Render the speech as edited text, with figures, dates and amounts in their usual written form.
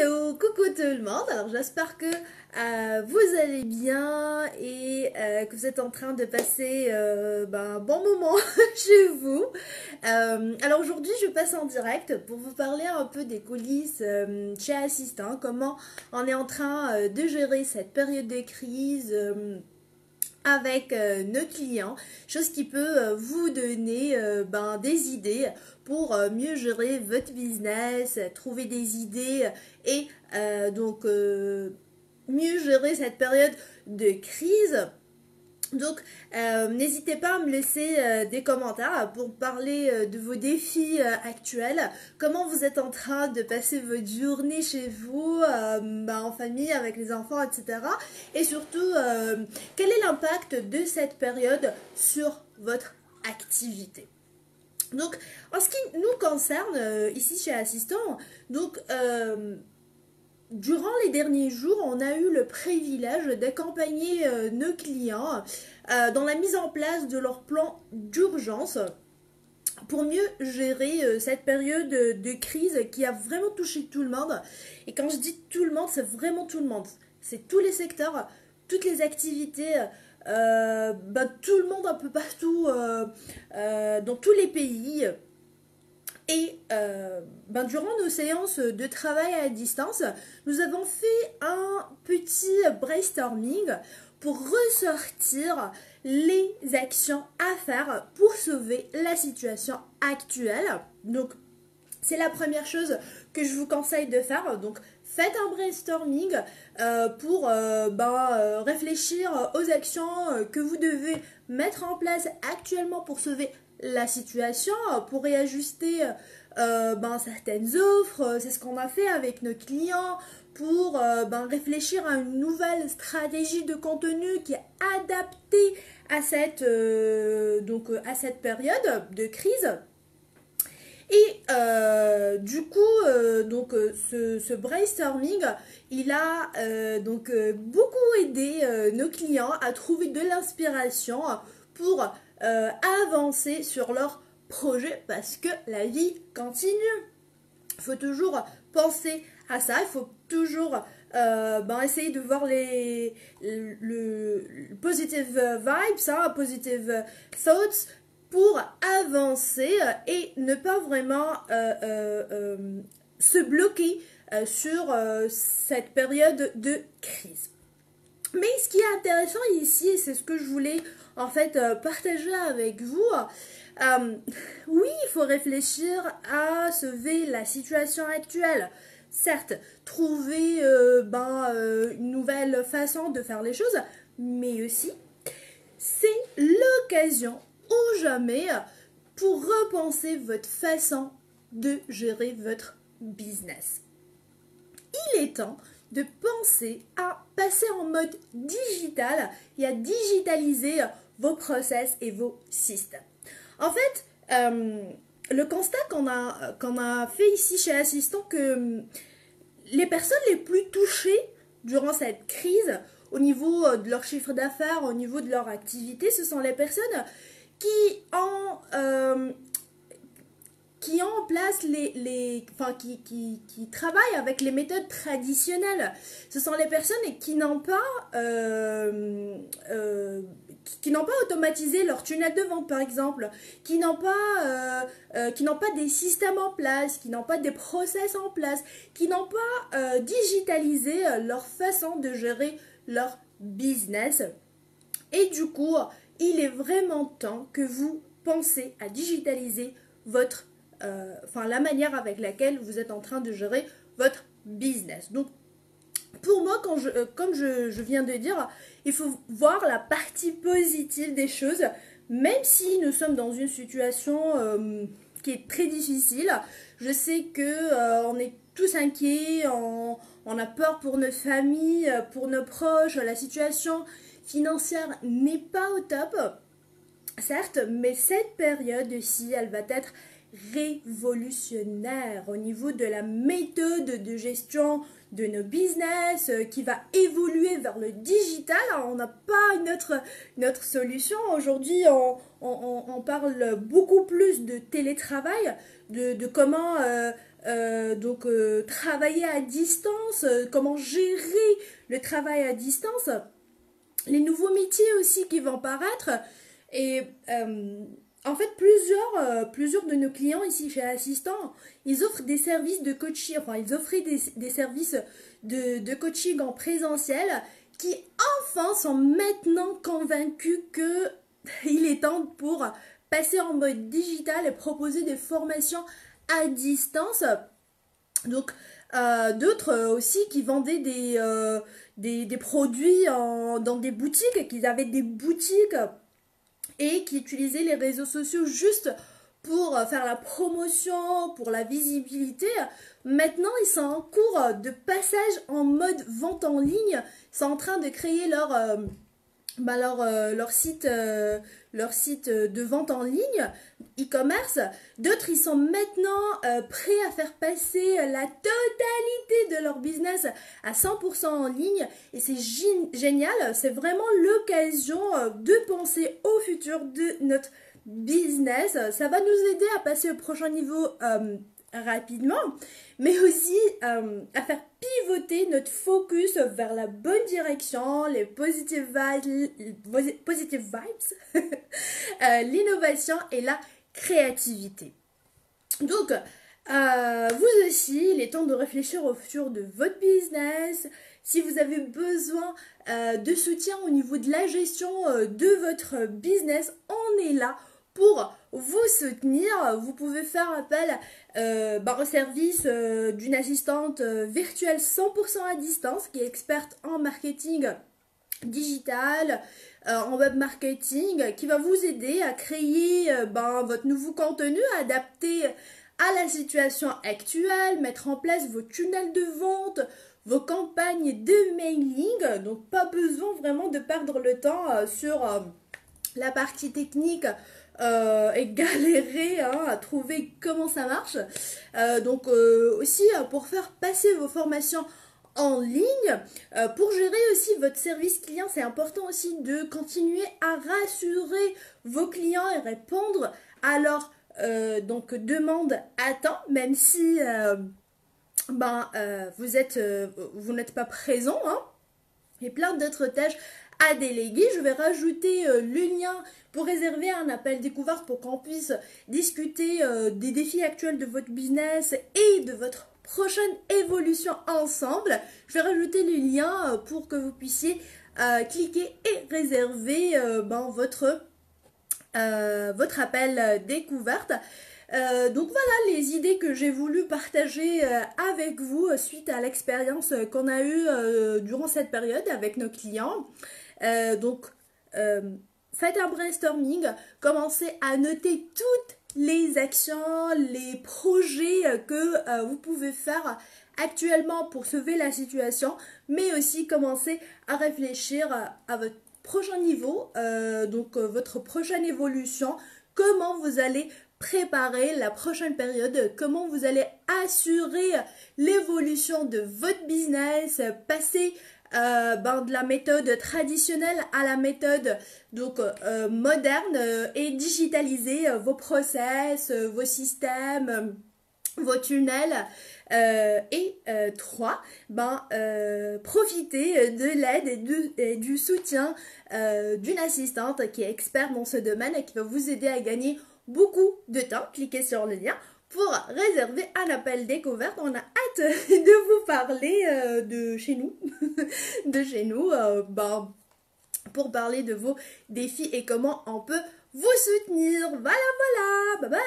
Hello, coucou tout le monde. Alors j'espère que vous allez bien et que vous êtes en train de passer un bon moment chez vous. Alors aujourd'hui je passe en direct pour vous parler un peu des coulisses chez Assistant, comment on est en train de gérer cette période de crise. Avec nos clients, chose qui peut vous donner des idées pour mieux gérer votre business, trouver des idées et mieux gérer cette période de crise. Donc, n'hésitez pas à me laisser des commentaires pour parler de vos défis actuels, comment vous êtes en train de passer votre journée chez vous, en famille, avec les enfants, etc. Et surtout, quel est l'impact de cette période sur votre activité. Donc, en ce qui nous concerne, ici chez Assistant, durant les derniers jours, on a eu le privilège d'accompagner nos clients dans la mise en place de leur plan d'urgence pour mieux gérer cette période de crise qui a vraiment touché tout le monde. Et quand je dis tout le monde, c'est vraiment tout le monde. C'est tous les secteurs, toutes les activités, tout le monde un peu partout, dans tous les pays. Et durant nos séances de travail à distance, nous avons fait un petit brainstorming pour ressortir les actions à faire pour sauver la situation actuelle. Donc, c'est la première chose que je vous conseille de faire. Donc, faites un brainstorming pour réfléchir aux actions que vous devez mettre en place actuellement pour sauver la situation, pour réajuster certaines offres. C'est ce qu'on a fait avec nos clients pour réfléchir à une nouvelle stratégie de contenu qui est adaptée à cette période de crise. Et ce brainstorming, il a beaucoup aidé nos clients à trouver de l'inspiration pour avancer sur leur projet parce que la vie continue. Il faut toujours penser à ça, il faut toujours essayer de voir le positive vibes, positive thoughts pour avancer et ne pas vraiment se bloquer sur cette période de crise. Mais ce qui est intéressant ici, et c'est ce que je voulais en fait partager avec vous, oui, il faut réfléchir à sauver la situation actuelle. Certes, trouver une nouvelle façon de faire les choses, mais aussi, c'est l'occasion ou jamais pour repenser votre façon de gérer votre business. Il est temps de penser à passer en mode digital et à digitaliser vos process et vos systèmes. En fait, le constat qu'on a fait ici chez Assistant, que les personnes les plus touchées durant cette crise, au niveau de leur chiffre d'affaires, au niveau de leur activité, ce sont les personnes qui ont en place qui travaillent avec les méthodes traditionnelles. Ce sont les personnes qui n'ont pas automatisé leur tunnel de vente, par exemple, qui n'ont pas des systèmes en place, qui n'ont pas des process en place, qui n'ont pas digitalisé leur façon de gérer leur business. Et du coup, il est vraiment temps que vous pensez à digitaliser la manière avec laquelle vous êtes en train de gérer votre business. Donc, pour moi, comme je viens de dire, il faut voir la partie positive des choses, même si nous sommes dans une situation qui est très difficile. Je sais que on est tous inquiets, on a peur pour notre famille, pour nos proches, la situation financière n'est pas au top, certes, mais cette période-ci, elle va être révolutionnaire au niveau de la méthode de gestion de nos business qui va évoluer vers le digital. Alors, on n'a pas une autre solution. Aujourd'hui, on parle beaucoup plus de télétravail, de comment travailler à distance, comment gérer le travail à distance, les nouveaux métiers aussi qui vont paraître. Et en fait, plusieurs de nos clients ici chez Assistant, ils offrent des services de coaching, enfin, ils offraient des services de coaching en présentiel qui enfin sont maintenant convaincus que il est temps pour passer en mode digital et proposer des formations à distance. Donc, d'autres aussi qui vendaient des produits dans des boutiques, qui avaient des boutiques et qui utilisaient les réseaux sociaux juste pour faire la promotion, pour la visibilité. Maintenant, ils sont en cours de passage en mode vente en ligne. Ils sont en train de créer leur site de vente en ligne, e-commerce. D'autres, ils sont maintenant prêts à faire passer la totalité de leur business à 100% en ligne. Et c'est génial, c'est vraiment l'occasion de penser au futur de notre business. Ça va nous aider à passer au prochain niveau rapidement, mais aussi à faire pivoter notre focus vers la bonne direction, les positive vibes, l'innovation et la créativité. Donc, vous aussi, il est temps de réfléchir au futur de votre business. Si vous avez besoin de soutien au niveau de la gestion de votre business, on est là pour vous soutenir. Vous pouvez faire appel au service d'une assistante virtuelle 100% à distance qui est experte en marketing digital, en web marketing, qui va vous aider à créer votre nouveau contenu adapté à la situation actuelle, mettre en place vos tunnels de vente, vos campagnes de mailing. Donc pas besoin vraiment de perdre le temps sur la partie technique et galérer à trouver comment ça marche. Aussi pour faire passer vos formations en ligne, pour gérer aussi votre service client, c'est important aussi de continuer à rassurer vos clients et répondre à leurs demandes à temps, même si vous n'êtes pas présent, et plein d'autres tâches à déléguer. Je vais rajouter le lien pour réserver un appel découverte pour qu'on puisse discuter des défis actuels de votre business et de votre prochaine évolution ensemble. Je vais rajouter le lien pour que vous puissiez cliquer et réserver votre appel découverte. Donc voilà les idées que j'ai voulu partager avec vous suite à l'expérience qu'on a eue durant cette période avec nos clients. Faites un brainstorming, commencez à noter toutes les actions, les projets que vous pouvez faire actuellement pour sauver la situation, mais aussi commencez à réfléchir à votre prochain niveau, votre prochaine évolution, comment vous allez préparer la prochaine période, comment vous allez assurer l'évolution de votre business, passer de la méthode traditionnelle à la méthode moderne et digitaliser vos process, vos systèmes, vos tunnels. Et 3, profitez de l'aide et du soutien d'une assistante qui est experte dans ce domaine et qui va vous aider à gagner beaucoup de temps. Cliquez sur le lien pour réserver un appel découverte. On a hâte de vous parler de chez nous, pour parler de vos défis et comment on peut vous soutenir. Voilà, bye bye.